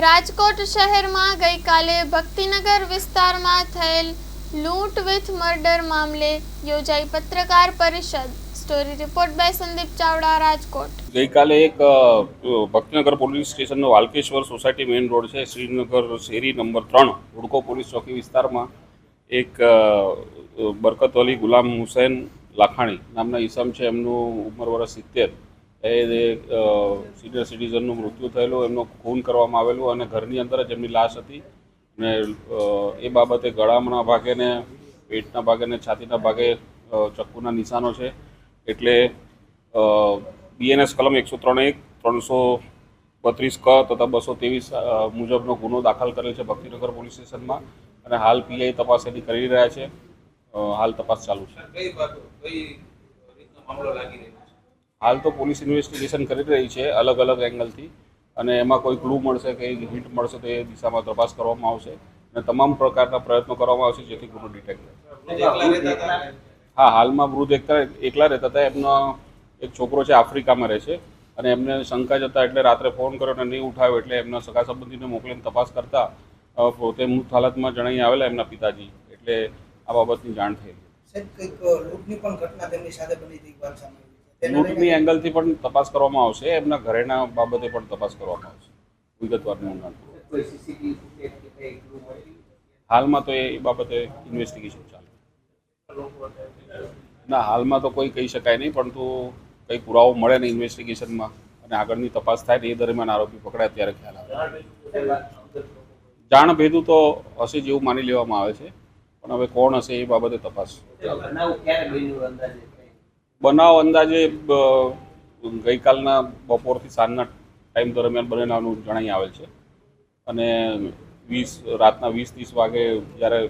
રાજકોટ શહેરમાં ગઈકાલે ભક્તિનગર વિસ્તારમાં થયેલ લૂંટ વિથ મર્ડર મામલે યોજાઈ પત્રકાર પરિષદ। Story report by Sandeep Chavda, Rajkot. ગઈકાલે એક ભક્તિનગર પોલીસ સ્ટેશનનો વાલકેશ્વર સોસાયટી મેઇન રોડ છે, શ્રીનગર શેરી નંબર 3 હુડકો પોલીસ ચોકી વિસ્તારમાં એક બરકત અલી ગુલામ હુસૈન લાખાણી નામના ઈસમ છે, એમનું ઉંમર વર્ષ 70, સિનિયર સિટીઝનનું મૃત્યુ થયેલું, એમનો ખૂન કરવામાં આવેલું અને ઘરની અંદર જ એમની લાશ હતી અને એ બાબતે ગળાના ભાગે ને પેટના ભાગે ને છાતીના ભાગે ચક્કુના નિશાનો છે। એટલે બીએનએસ કલમ 103(1), 332 ક તથા 223 મુજબનો ગુનો દાખલ કરેલ છે ભક્તિનગર પોલીસ સ્ટેશનમાં અને હાલ પીઆઈ તપાસ એની કરી રહ્યા છે। હાલ તપાસ ચાલુ છે। હાલ તો પોલીસ ઇન્વેસ્ટિગેશન કરી રહી છે અલગ અલગ એંગલથી, અને એમાં કોઈ ક્લુ મળશે કે હિન્ટ મળશે તો એ દિશામાં તપાસ કરવામાં આવશે અને તમામ પ્રકારના પ્રયત્નો કરવામાં આવશે જેથી ગુનો ડિટેક્ટ થાય। હા, હાલમાં વૃદ્ધ એકલા રહેતા હતા। એમનો એક છોકરો છે, આફ્રિકામાં રહે છે અને એમને શંકા જતા એટલે રાત્રે ફોન કર્યો અને નહીં ઉઠાવ્યો એટલે એમના સગા સંબંધીને મોકલીને તપાસ કરતા પોતે મૃત હાલતમાં જણાઈ આવેલા એમના પિતાજી, એટલે આ બાબતની જાણ થઈ। લૂંટની એંગલથી પણ તપાસ કરવામાં આવશે, એમના ઘરેના બાબતે પણ તપાસ કરવામાં આવશે વિગતવાર નોંધાણ। હાલમાં તો એ બાબતે ઇન્વેસ્ટિગેશન ચાલે। ના, હાલમાં તો કોઈ કહી શકાય નહીં, પરંતુ કંઈ પુરાવો મળે ને ઇન્વેસ્ટિગેશનમાં અને આગળની તપાસ થાય ને એ દરમિયાન આરોપી પકડાય ત્યારે ખ્યાલ આવે। જાણ ભેદું તો હશે જેવું માની લેવામાં આવે છે, પણ હવે કોણ હશે એ બાબતે તપાસ ચાલે। બનાવ અંદાજે ગઈકાલના બપોરથી સાંજના ટાઈમ દરમિયાન બનેલાનું જણાઈ આવેલ છે અને રાતના 20-30 વાગે જ્યારે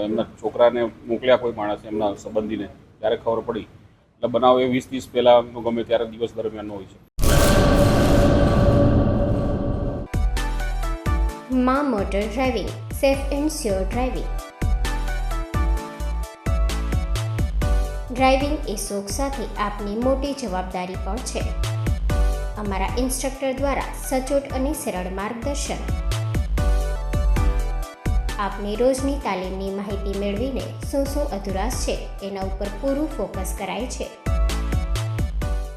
એમના છોકરાને મોકલ્યા કોઈ માણસ એમના સંબંધીને, ત્યારે ખબર પડી, એટલે બનાવ એ 20-30 પહેલાંનો ગમે ત્યારે દિવસ દરમિયાનનો હોય છે। માં motor driving, safe and sure driving. Driving એ શોખ સાથે આપની મોટી જવાબદારી પણ છે। અમારા ઇન્સ્ટ્રક્ટર દ્વારા સચોટ અને સરળ માર્ગદર્શન આપની રોજની તાલીમની માહિતી મેળવીને શું અધુરાશ છે એના ઉપર પૂરું ફોકસ કરાય છે।